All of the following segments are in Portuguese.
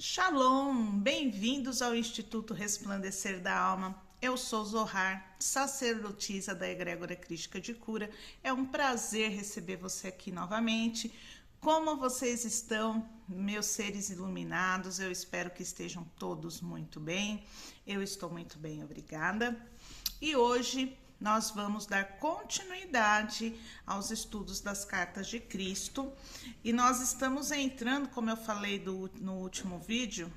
Shalom, bem-vindos ao Instituto Resplandecer da Alma. Eu sou Zohar, sacerdotisa da Egrégora Crística de Cura. É um prazer receber você aqui novamente. Como vocês estão, meus seres iluminados? Eu espero que estejam todos muito bem. Eu estou muito bem, obrigada. E hoje nós vamos dar continuidade aos estudos das cartas de Cristo. E nós estamos entrando, como eu falei no último vídeo,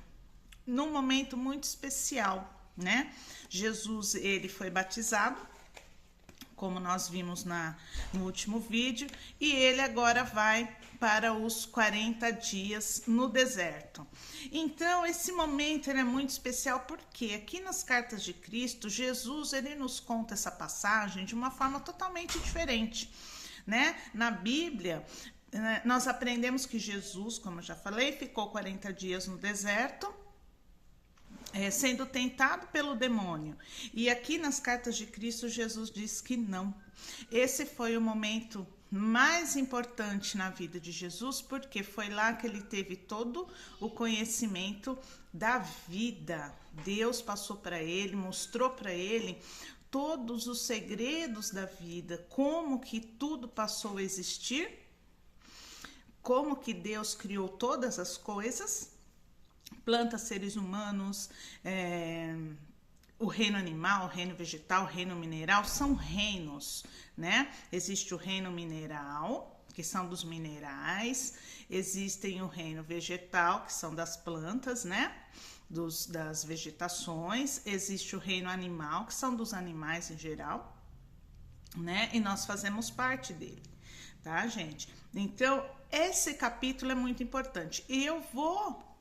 num momento muito especial, né? Jesus, ele foi batizado, como nós vimos no último vídeo, e ele agora vai para os 40 dias no deserto. Então, esse momento ele é muito especial porque aqui nas cartas de Cristo, Jesus ele nos conta essa passagem de uma forma totalmente diferente, né? Na Bíblia, nós aprendemos que Jesus, como eu já falei, ficou 40 dias no deserto, sendo tentado pelo demônio. E aqui nas cartas de Cristo, Jesus diz que não. Esse foi o momento mais importante na vida de Jesus, porque foi lá que ele teve todo o conhecimento da vida. Deus passou para ele, mostrou para ele todos os segredos da vida, como que tudo passou a existir, como que Deus criou todas as coisas, plantas, seres humanos, o reino animal, o reino vegetal, o reino mineral, são reinos, né? Existe o reino mineral, que são dos minerais, existem o reino vegetal, que são das plantas, né? Das vegetações, existe o reino animal, que são dos animais em geral, né? E nós fazemos parte dele, tá, gente? Então, esse capítulo é muito importante. E eu vou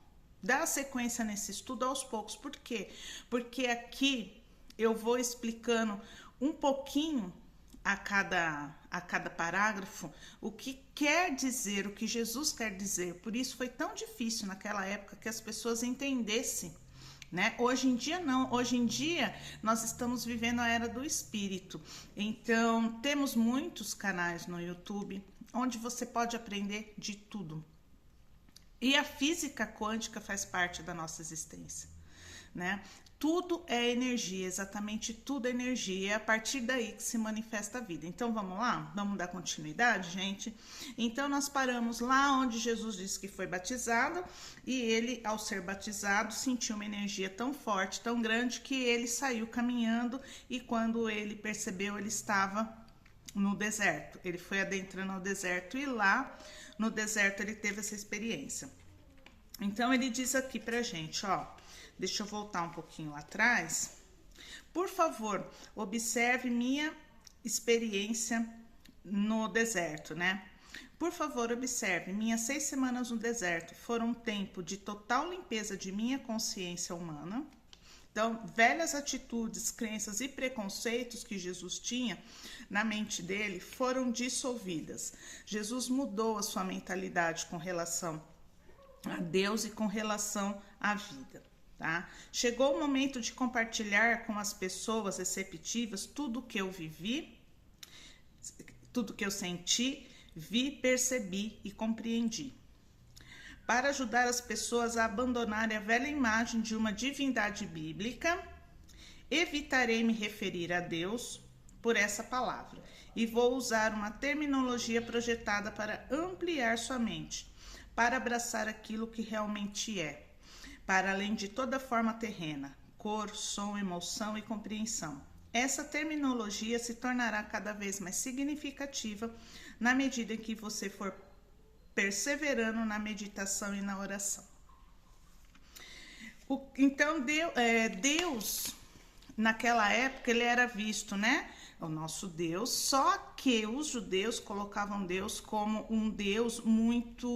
dar sequência nesse estudo aos poucos. Por quê? Porque aqui eu vou explicando um pouquinho a cada parágrafo o que quer dizer, o que Jesus quer dizer. Por isso foi tão difícil naquela época que as pessoas entendessem, né? Hoje em dia não, hoje em dia nós estamos vivendo a era do espírito. Então temos muitos canais no YouTube onde você pode aprender de tudo. E a física quântica faz parte da nossa existência, né? Tudo é energia, exatamente tudo é energia. É a partir daí que se manifesta a vida. Então vamos lá? Vamos dar continuidade, gente? Então nós paramos lá onde Jesus disse que foi batizado. E ele, ao ser batizado, sentiu uma energia tão forte, tão grande, que ele saiu caminhando. E quando ele percebeu, ele estava no deserto. Ele foi adentrando ao deserto e lá no deserto ele teve essa experiência. Então ele diz aqui pra gente, ó, deixa eu voltar um pouquinho lá atrás. Por favor, observe minha experiência no deserto, né? Por favor, observe, minhas 6 semanas no deserto foram um tempo de total limpeza de minha consciência humana. Então, velhas atitudes, crenças e preconceitos que Jesus tinha na mente dele foram dissolvidas. Jesus mudou a sua mentalidade com relação a Deus e com relação à vida, tá? Chegou o momento de compartilhar com as pessoas receptivas tudo que eu vivi, tudo que eu senti, vi, percebi e compreendi. Para ajudar as pessoas a abandonarem a velha imagem de uma divindade bíblica, evitarei me referir a Deus por essa palavra e vou usar uma terminologia projetada para ampliar sua mente, para abraçar aquilo que realmente é, para além de toda forma terrena, cor, som, emoção e compreensão. Essa terminologia se tornará cada vez mais significativa na medida em que você for perseverando na meditação e na oração. Então, Deus, naquela época, ele era visto, né? O nosso Deus, só que os judeus colocavam Deus como um Deus muito...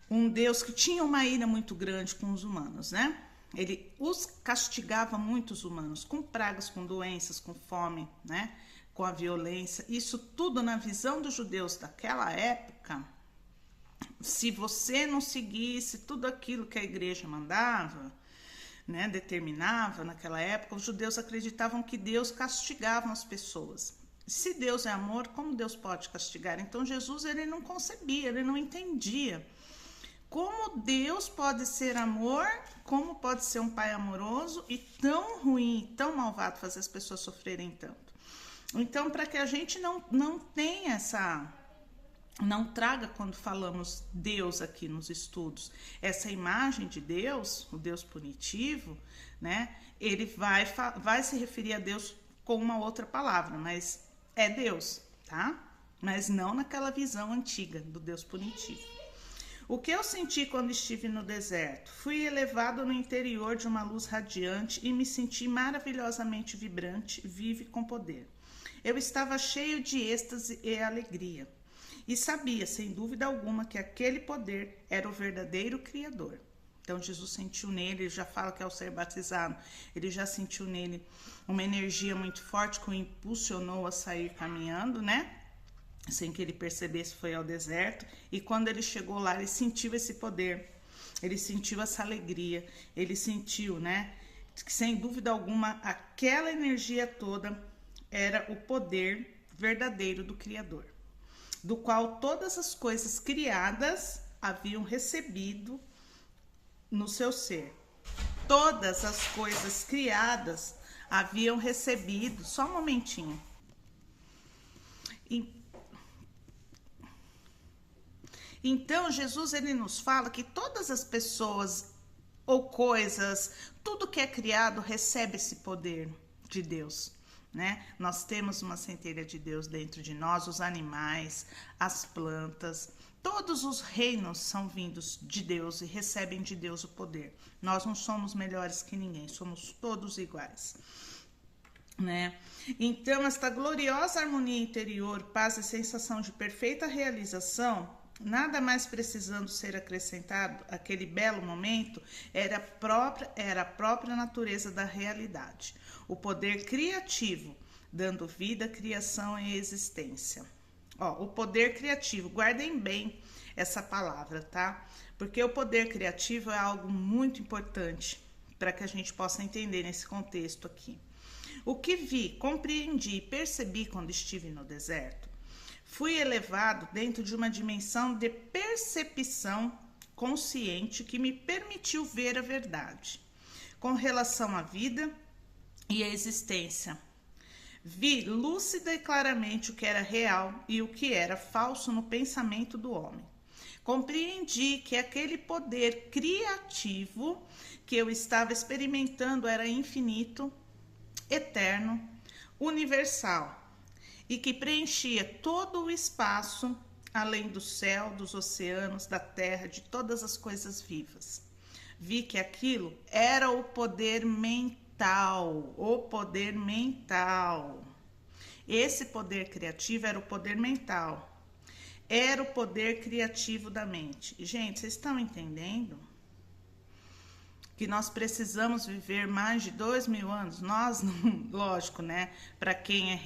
um Deus que tinha uma ira muito grande com os humanos, né? Ele os castigava muito, os humanos, com pragas, com doenças, com fome, né? Com a violência. Isso tudo na visão dos judeus daquela época. Se você não seguisse tudo aquilo que a igreja mandava, né, determinava naquela época, os judeus acreditavam que Deus castigava as pessoas. Se Deus é amor, como Deus pode castigar? Então Jesus ele não concebia, ele não entendia como Deus pode ser amor, como pode ser um pai amoroso e tão ruim, tão malvado, fazer as pessoas sofrerem tanto. Então, para que a gente não tenha não traga, quando falamos Deus aqui nos estudos, essa imagem de Deus, o Deus punitivo, né? Ele vai se referir a Deus com uma outra palavra, mas é Deus, tá? Mas não naquela visão antiga do Deus punitivo. O que eu senti quando estive no deserto? Fui elevado no interior de uma luz radiante e me senti maravilhosamente vibrante, vivo e com poder. Eu estava cheio de êxtase e alegria. E sabia, sem dúvida alguma, que aquele poder era o verdadeiro Criador. Então, Jesus sentiu nele, ele já fala que ao ser batizado, ele já sentiu nele uma energia muito forte que o impulsionou a sair caminhando, né? Sem que ele percebesse, foi ao deserto. E quando ele chegou lá, ele sentiu esse poder, ele sentiu essa alegria, ele sentiu, né? Que sem dúvida alguma, aquela energia toda era o poder verdadeiro do Criador, do qual todas as coisas criadas haviam recebido no seu ser. Todas as coisas criadas haviam recebido, só um momentinho. Então, Jesus, ele nos fala que todas as pessoas ou coisas, tudo que é criado recebe esse poder de Deus, né? Nós temos uma centelha de Deus dentro de nós, os animais, as plantas, todos os reinos são vindos de Deus e recebem de Deus o poder. Nós não somos melhores que ninguém, somos todos iguais, né? Então, esta gloriosa harmonia interior, paz e sensação de perfeita realização, nada mais precisando ser acrescentado àquele belo momento, era a própria natureza da realidade. O poder criativo, dando vida, criação e existência. Ó, o poder criativo, guardem bem essa palavra, tá? Porque o poder criativo é algo muito importante para que a gente possa entender nesse contexto aqui. O que vi, compreendi e percebi quando estive no deserto, fui elevado dentro de uma dimensão de percepção consciente que me permitiu ver a verdade com relação à vida e à existência. Vi lúcida e claramente o que era real e o que era falso no pensamento do homem. Compreendi que aquele poder criativo que eu estava experimentando era infinito, eterno, universal e que preenchia todo o espaço além do céu, dos oceanos, da terra, de todas as coisas vivas. Vi que aquilo era o poder mental, Esse poder criativo era o poder mental. Era o poder criativo da mente. Gente, vocês estão entendendo? Que nós precisamos viver mais de 2000 anos? Nós, lógico, né? Para quem é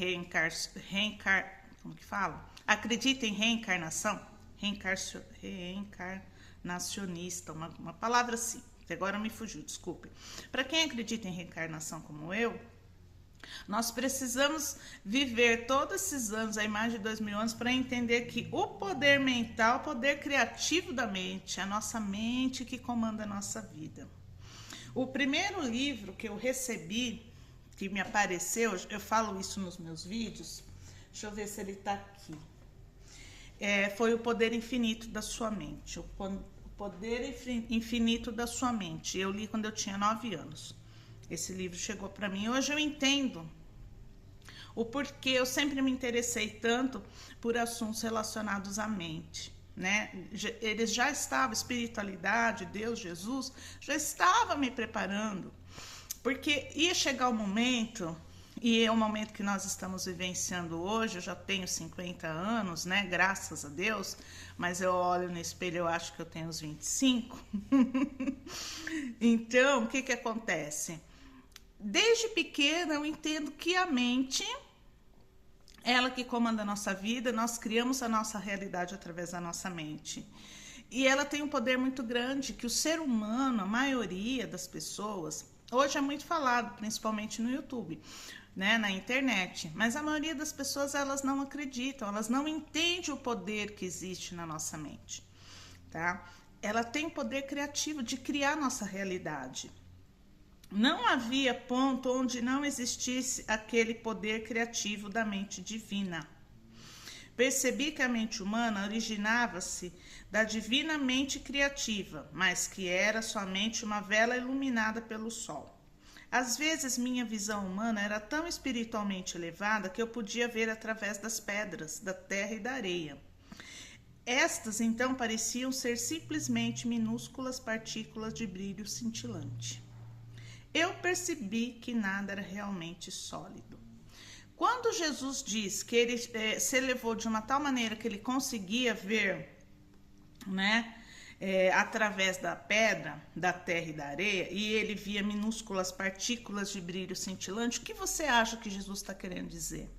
como que fala? Acredita em reencarnação? Reencarnacionista, uma palavra assim. Agora me fugiu, desculpe. Para quem acredita em reencarnação como eu, nós precisamos viver todos esses anos, aí mais de 2000 anos, para entender que o poder mental, o poder criativo da mente, a nossa mente que comanda a nossa vida. O primeiro livro que eu recebi, que me apareceu, eu falo isso nos meus vídeos, deixa eu ver se ele está aqui, foi O Poder Infinito da Sua Mente. O Poder Infinito da Sua Mente. Eu li quando eu tinha 9 anos. Esse livro chegou para mim. Hoje eu entendo o porquê eu sempre me interessei tanto por assuntos relacionados à mente, né? Eles já estavam, espiritualidade, Deus, Jesus, já estava me preparando, porque ia chegar o momento, e é o momento que nós estamos vivenciando hoje. Eu já tenho 50 anos, né? Graças a Deus, mas eu olho no espelho, eu acho que eu tenho uns 25. Então, o que acontece? Desde pequena eu entendo que a mente, ela que comanda a nossa vida, nós criamos a nossa realidade através da nossa mente. E ela tem um poder muito grande, que o ser humano, a maioria das pessoas, hoje é muito falado, principalmente no YouTube, né, na internet, mas a maioria das pessoas, elas não acreditam, elas não entendem o poder que existe na nossa mente, tá? ela tem poder criativo de criar nossa realidade. Não havia ponto onde não existisse aquele poder criativo da mente divina. Percebi que a mente humana originava-se da divina mente criativa, mas que era somente uma vela iluminada pelo sol. Às vezes minha visão humana era tão espiritualmente elevada que eu podia ver através das pedras, da terra e da areia. Estas então pareciam ser simplesmente minúsculas partículas de brilho cintilante. Eu percebi que nada era realmente sólido. Quando Jesus diz que ele se elevou de uma tal maneira que ele conseguia ver, né, através da pedra, da terra e da areia, e ele via minúsculas partículas de brilho cintilante, o que você acha que Jesus está querendo dizer?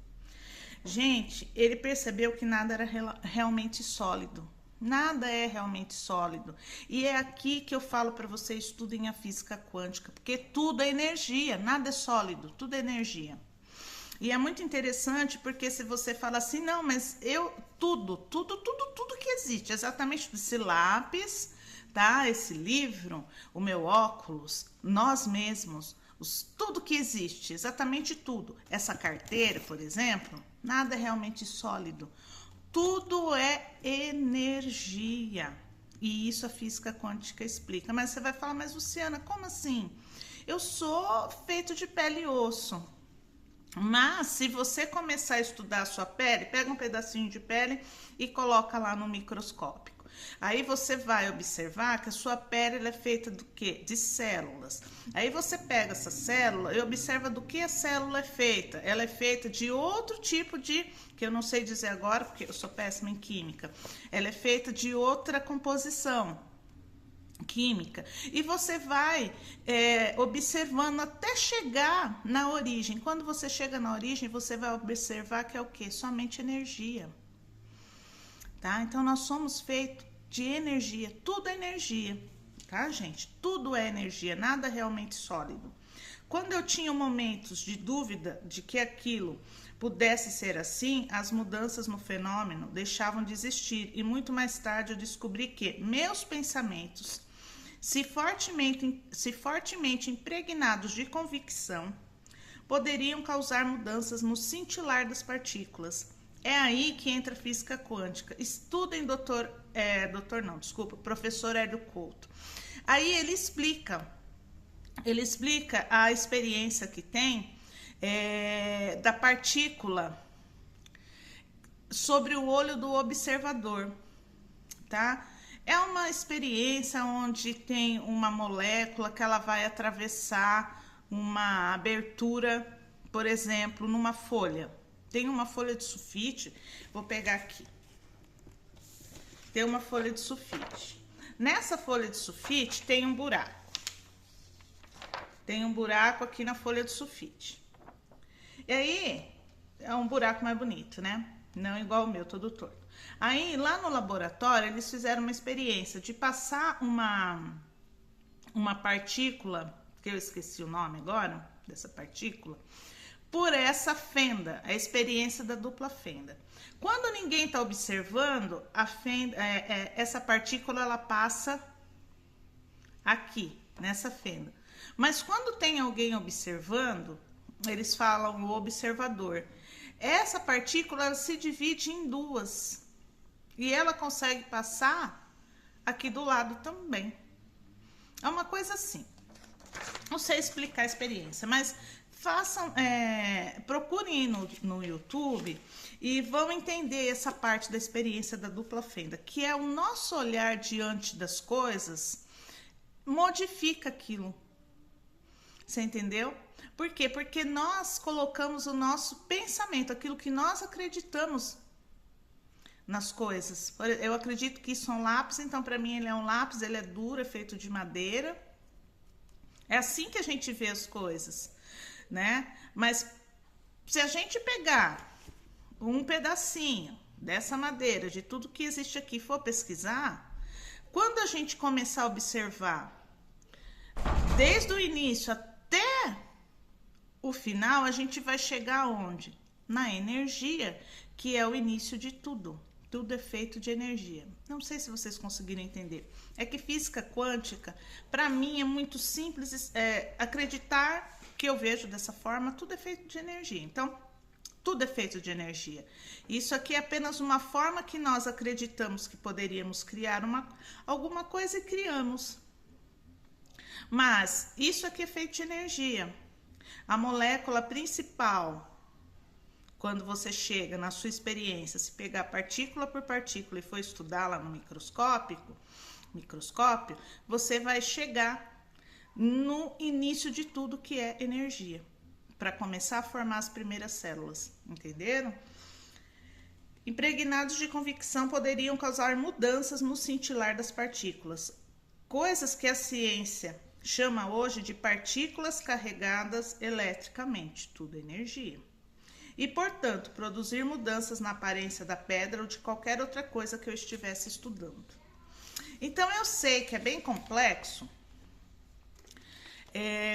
Gente, ele percebeu que nada era realmente sólido. Nada é realmente sólido. E é aqui que eu falo para vocês, estudem a física quântica, porque tudo é energia, nada é sólido, tudo é energia. E é muito interessante porque se você fala assim, não, mas tudo que existe, exatamente esse lápis, tá? Esse livro, o meu óculos, nós mesmos, tudo que existe, exatamente tudo. Essa carteira, por exemplo, nada é realmente sólido. Tudo é energia. E isso a física quântica explica. Mas você vai falar, mas Luciana, como assim? Eu sou feito de pele e osso. Mas se você começar a estudar a sua pele, pega um pedacinho de pele e coloca lá no microscópio. Aí você vai observar que a sua pele ela é feita do quê? De células. Aí você pega essa célula e observa do que a célula é feita. Ela é feita de outro tipo de, que eu não sei dizer agora, porque eu sou péssima em química. Ela é feita de outra composição química. E você vai observando até chegar na origem. Quando você chega na origem, você vai observar que é o quê? Somente energia. Tá? Então, nós somos feitos de energia, tudo é energia, tá, gente? Tudo é energia, nada realmente sólido. Quando eu tinha momentos de dúvida de que aquilo pudesse ser assim, as mudanças no fenômeno deixavam de existir e muito mais tarde eu descobri que meus pensamentos, se fortemente impregnados de convicção, poderiam causar mudanças no cintilar das partículas. É aí que entra a física quântica. Estudem professor Hélio Couto. Aí ele explica a experiência que tem da partícula sobre o olho do observador, tá? É uma experiência onde tem uma molécula que ela vai atravessar uma abertura, por exemplo, numa folha. Tem uma folha de sulfite, vou pegar aqui. Tem uma folha de sulfite. Nessa folha de sulfite tem um buraco. Tem um buraco aqui na folha de sulfite. E aí, é um buraco mais bonito, né? Não igual o meu, todo torto. Aí, lá no laboratório, eles fizeram uma experiência de passar uma partícula, que eu esqueci o nome agora, dessa partícula, por essa fenda, a experiência da dupla fenda. Quando ninguém está observando, a fenda, essa partícula ela passa aqui, nessa fenda. Mas quando tem alguém observando, eles falam o observador. Essa partícula ela se divide em duas e ela consegue passar aqui do lado também. É uma coisa assim. Não sei explicar a experiência, mas procurem no YouTube e vão entender essa parte da experiência da dupla fenda, que é o nosso olhar diante das coisas modifica aquilo. Você entendeu? Por quê? Porque nós colocamos o nosso pensamento, aquilo que nós acreditamos nas coisas. Eu acredito que isso é um lápis, então para mim ele é um lápis, ele é duro, é feito de madeira. É assim que a gente vê as coisas, né? Mas se a gente pegar um pedacinho dessa madeira, de tudo que existe aqui, for pesquisar, quando a gente começar a observar desde o início até o final, a gente vai chegar aonde? Na energia, que é o início de tudo, Tudo é feito de energia. Não sei se vocês conseguiram entender. É que física quântica, para mim, é muito simples acreditar que eu vejo dessa forma. Tudo é feito de energia. Então, tudo é feito de energia. Isso aqui é apenas uma forma que nós acreditamos que poderíamos criar alguma coisa e criamos. Mas isso aqui é feito de energia. A molécula principal, quando você chega na sua experiência, se pegar partícula por partícula e for estudar lá no microscópio, você vai chegar no início de tudo, que é energia, para começar a formar as primeiras células, entenderam? Impregnados de convicção poderiam causar mudanças no cintilar das partículas, coisas que a ciência chama hoje de partículas carregadas eletricamente, tudo é energia. E, portanto, produzir mudanças na aparência da pedra ou de qualquer outra coisa que eu estivesse estudando. Então, eu sei que é bem complexo.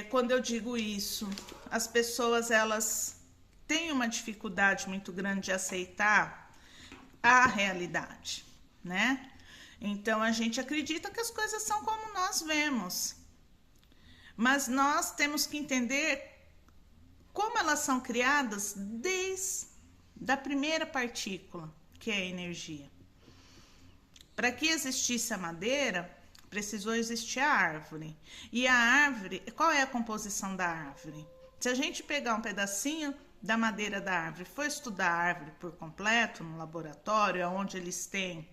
Quando eu digo isso, as pessoas, elas têm uma dificuldade muito grande de aceitar a realidade, né? Então, a gente acredita que as coisas são como nós vemos. Mas nós temos que entender como elas são criadas desde a primeira partícula, que é a energia. Para que existisse a madeira, precisou existir a árvore. E a árvore, qual é a composição da árvore? Se a gente pegar um pedacinho da madeira da árvore, for estudar a árvore por completo no laboratório, onde eles têm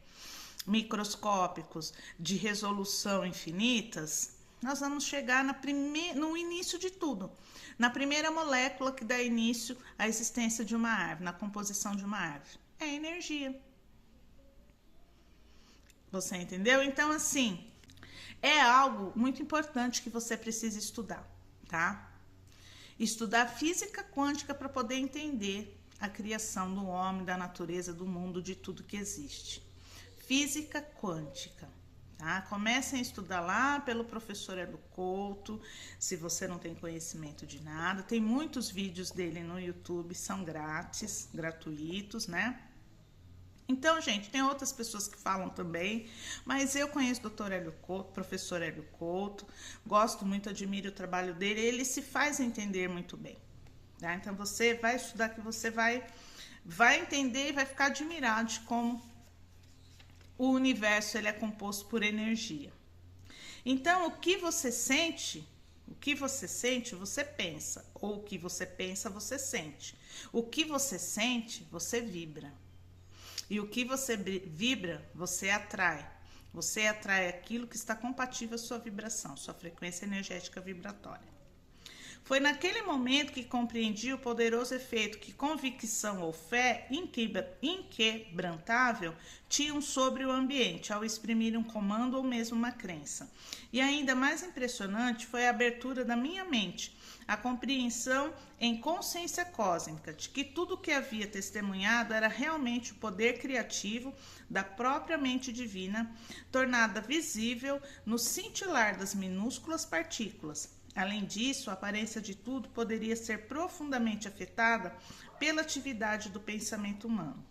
microscópicos de resolução infinitas, nós vamos chegar no início de tudo, na primeira molécula que dá início à existência de uma árvore, na composição de uma árvore. É a energia. Você entendeu? Então, assim, é algo muito importante que você precisa estudar, tá? Estudar física quântica para poder entender a criação do homem, da natureza, do mundo, de tudo que existe. Física quântica. Tá? Comecem a estudar lá pelo professor Hélio Couto, se você não tem conhecimento de nada. Tem muitos vídeos dele no YouTube, são grátis, gratuitos, né? Então, gente, tem outras pessoas que falam também, mas eu conheço o Dr. Hélio Couto, professor Hélio Couto, gosto muito, admiro o trabalho dele, ele se faz entender muito bem. Tá? Então, você vai estudar que você vai entender e vai ficar admirado de como o universo ele é composto por energia. Então, o que você sente, você pensa. Ou o que você pensa, você sente. O que você sente, você vibra. E o que você vibra, você atrai. Você atrai aquilo que está compatível à sua vibração, sua frequência energética vibratória. Foi naquele momento que compreendi o poderoso efeito que convicção ou fé inquebrantável tinham sobre o ambiente ao exprimir um comando ou mesmo uma crença. E ainda mais impressionante foi a abertura da minha mente, a compreensão em consciência cósmica de que tudo o que havia testemunhado era realmente o poder criativo da própria mente divina, tornada visível no cintilar das minúsculas partículas. Além disso, a aparência de tudo poderia ser profundamente afetada pela atividade do pensamento humano.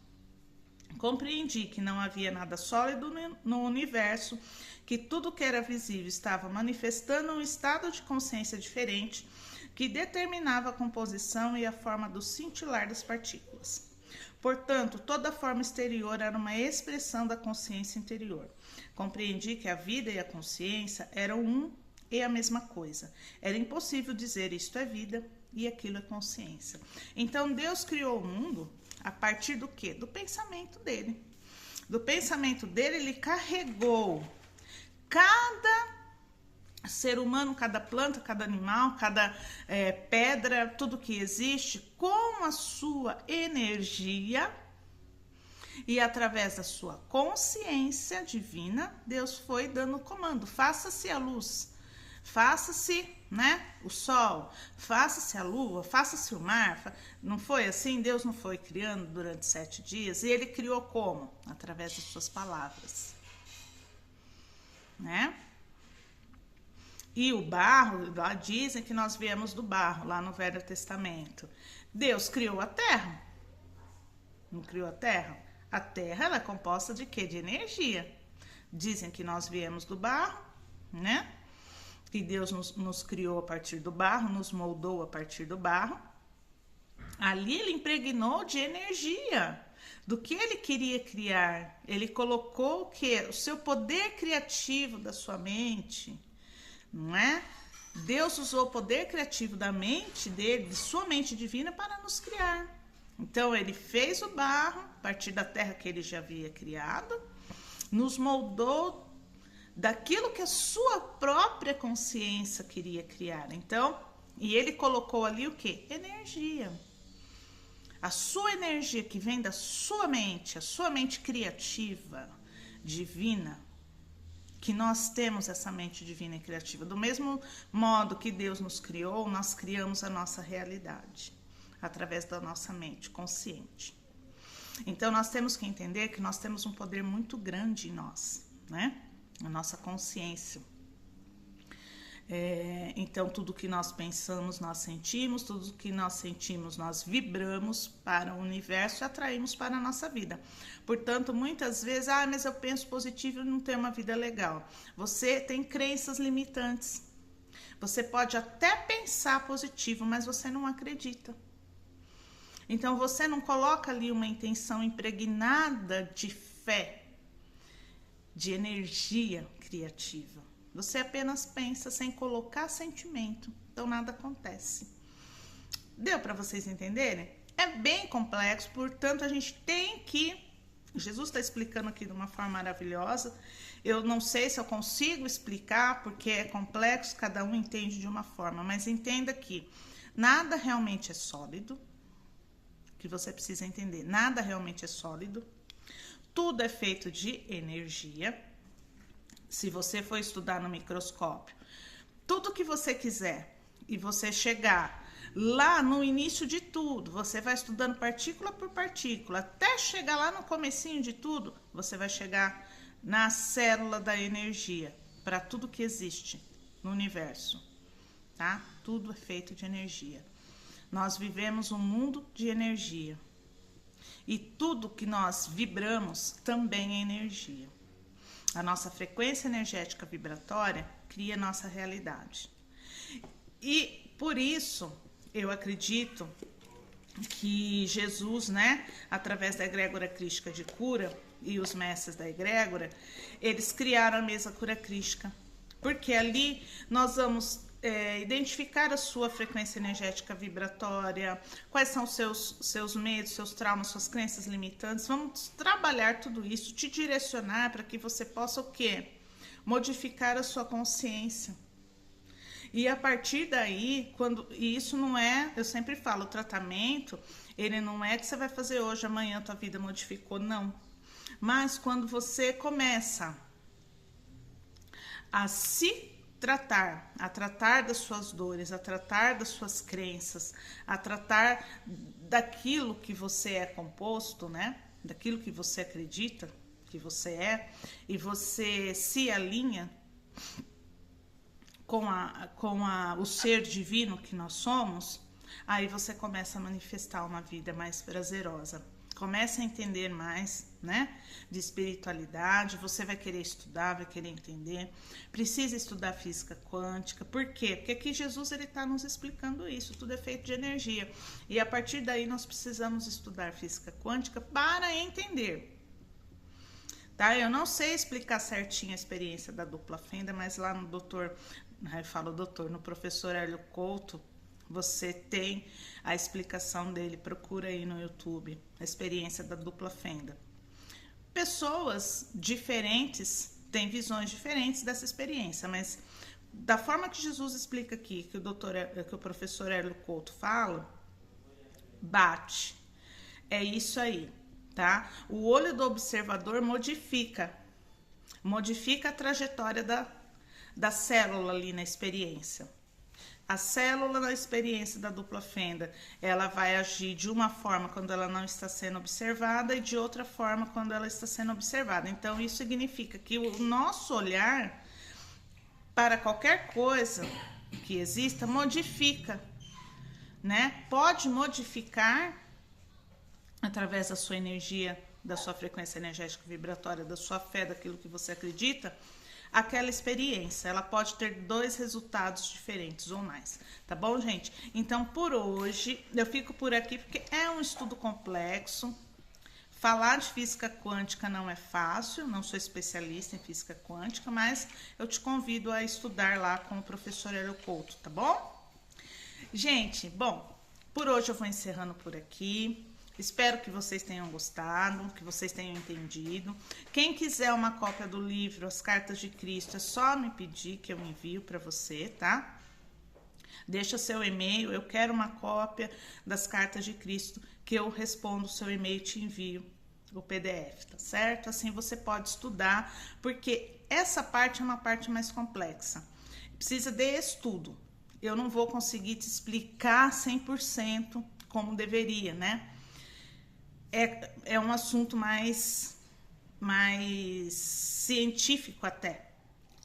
Compreendi que não havia nada sólido no universo, que tudo que era visível estava manifestando um estado de consciência diferente que determinava a composição e a forma do cintilar das partículas. Portanto, toda forma exterior era uma expressão da consciência interior. Compreendi que a vida e a consciência eram um e a mesma coisa. Era impossível dizer isto é vida e aquilo é consciência. Então Deus criou o mundo a partir do quê? Do pensamento dele. Do pensamento dele, ele carregou cada ser humano, cada planta, cada animal, cada pedra, tudo que existe, com a sua energia. E através da sua consciência divina, Deus foi dando o comando. Faça-se a luz. Faça-se, né, o sol, faça-se a lua, faça-se o mar. Não foi assim? Deus não foi criando durante 7 dias? E ele criou como? Através das suas palavras. Né? E o barro, lá dizem que nós viemos do barro, lá no Velho Testamento. Deus criou a terra? Não criou a terra? A Terra ela é composta de quê? De energia. Dizem que nós viemos do barro, né? Que Deus nos criou a partir do barro, nos moldou a partir do barro. Ali ele impregnou de energia do que ele queria criar. Ele colocou o quê? O seu poder criativo da sua mente, não é? Deus usou o poder criativo da mente dele, de sua mente divina, para nos criar. Então ele fez o barro a partir da terra que ele já havia criado, nos moldou daquilo que a sua própria consciência queria criar. Então, e ele colocou ali o quê? Energia. A sua energia que vem da sua mente, a sua mente criativa, divina, que nós temos essa mente divina e criativa. Do mesmo modo que Deus nos criou, nós criamos a nossa realidade, através da nossa mente consciente. Então, nós temos que entender que nós temos um poder muito grande em nós, né? A nossa consciência. Então, tudo que nós pensamos, nós sentimos, tudo que nós sentimos, nós vibramos para o universo e atraímos para a nossa vida. Portanto, muitas vezes, mas eu penso positivo e não tenho uma vida legal. Você tem crenças limitantes. Você pode até pensar positivo, mas você não acredita. Então, você não coloca ali uma intenção impregnada de fé, de energia criativa. Você apenas pensa sem colocar sentimento. Então, nada acontece. Deu para vocês entenderem? É bem complexo, portanto, a gente tem que... Jesus está explicando aqui de uma forma maravilhosa. Eu não sei se eu consigo explicar, porque é complexo, cada um entende de uma forma. Mas entenda que nada realmente é sólido, que você precisa entender. Nada realmente é sólido. Tudo é feito de energia. Se você for estudar no microscópio, tudo que você quiser e você chegar lá no início de tudo, você vai estudando partícula por partícula, até chegar lá no comecinho de tudo, você vai chegar na célula da energia, para tudo que existe no universo, tá? Tudo é feito de energia. Nós vivemos um mundo de energia. E tudo que nós vibramos também é energia. A nossa frequência energética vibratória cria nossa realidade. E por isso, eu acredito que Jesus, né, através da egrégora crística de cura e os mestres da egrégora, eles criaram a mesa cura crística. Porque ali nós vamos identificar a sua frequência energética vibratória, quais são os seus medos, seus traumas, suas crenças limitantes. Vamos trabalhar tudo isso, te direcionar para que você possa o quê? Modificar a sua consciência. E a partir daí, e isso não é, eu sempre falo, o tratamento, ele não é que você vai fazer hoje, amanhã a tua vida modificou, não. Mas quando você começa a se tratar, a tratar das suas dores, a tratar das suas crenças, a tratar daquilo que você é composto, né? Daquilo que você acredita que você é, e você se alinha com o ser divino que nós somos, aí você começa a manifestar uma vida mais prazerosa. Começa a entender mais, né, de espiritualidade, você vai querer estudar, vai querer entender, precisa estudar física quântica. Por quê? Porque aqui Jesus está nos explicando isso, tudo é feito de energia. E a partir daí nós precisamos estudar física quântica para entender. Tá? Eu não sei explicar certinho a experiência da dupla fenda, mas lá no no professor Hélio Couto, você tem a explicação dele, procura aí no YouTube, a experiência da dupla fenda. Pessoas diferentes têm visões diferentes dessa experiência, mas da forma que Jesus explica aqui, que o professor Hélio Couto fala, bate. É isso aí, tá? O olho do observador modifica a trajetória da célula ali na experiência. A célula na experiência da dupla fenda, ela vai agir de uma forma quando ela não está sendo observada e de outra forma quando ela está sendo observada. Então, isso significa que o nosso olhar para qualquer coisa que exista modifica, né? Pode modificar através da sua energia da sua frequência energética vibratória, da sua fé, daquilo que você acredita, aquela experiência, ela pode ter 2 resultados diferentes ou mais, tá bom, gente? Então, por hoje, eu fico por aqui porque é um estudo complexo. Falar de física quântica não é fácil, não sou especialista em física quântica, mas eu te convido a estudar lá com o professor Hélio Couto, tá bom? Gente, bom, por hoje eu vou encerrando por aqui. Espero que vocês tenham gostado, que vocês tenham entendido. Quem quiser uma cópia do livro As Cartas de Cristo, é só me pedir que eu envio para você, tá? Deixa seu e-mail, eu quero uma cópia das Cartas de Cristo, que eu respondo o seu e-mail e te envio o PDF, tá certo? Assim você pode estudar, porque essa parte é uma parte mais complexa. Precisa de estudo. Eu não vou conseguir te explicar 100% como deveria, né? É um assunto mais científico até,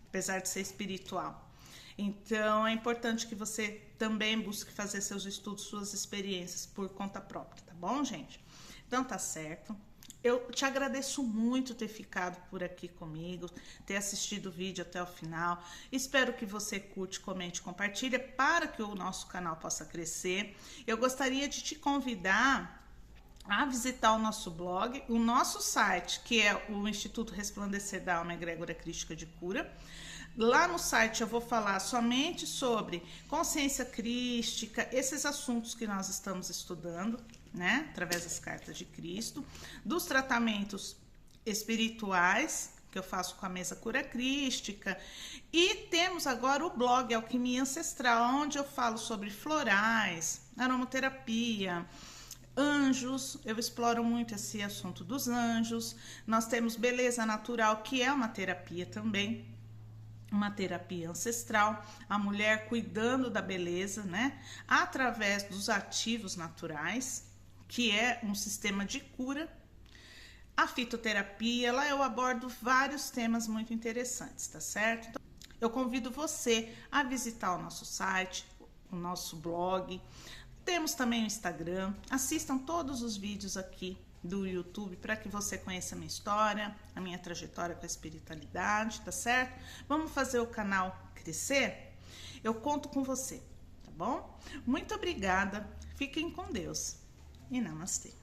apesar de ser espiritual. Então, é importante que você também busque fazer seus estudos, suas experiências por conta própria, tá bom, gente? Então, tá certo. Eu te agradeço muito ter ficado por aqui comigo, ter assistido o vídeo até o final. Espero que você curte, comente, compartilhe para que o nosso canal possa crescer. Eu gostaria de te convidar a visitar o nosso blog, o nosso site, que é o Instituto Resplandecer da Alma Egrégora Crística de Cura. Lá no site eu vou falar somente sobre consciência crística, esses assuntos que nós estamos estudando, né, através das cartas de Cristo, dos tratamentos espirituais que eu faço com a mesa cura crística, e temos agora o blog Alquimia Ancestral, onde eu falo sobre florais, aromaterapia, anjos. Eu exploro muito esse assunto dos anjos. Nós temos beleza natural, que é uma terapia também, uma terapia ancestral, a mulher cuidando da beleza, né, através dos ativos naturais, que é um sistema de cura. A fitoterapia, lá eu abordo vários temas muito interessantes, tá certo? Então, eu convido você a visitar o nosso site, o nosso blog. Temos também o Instagram. Assistam todos os vídeos aqui do YouTube para que você conheça a minha história, a minha trajetória com a espiritualidade, tá certo? Vamos fazer o canal crescer? Eu conto com você, tá bom? Muito obrigada, fiquem com Deus e namastê.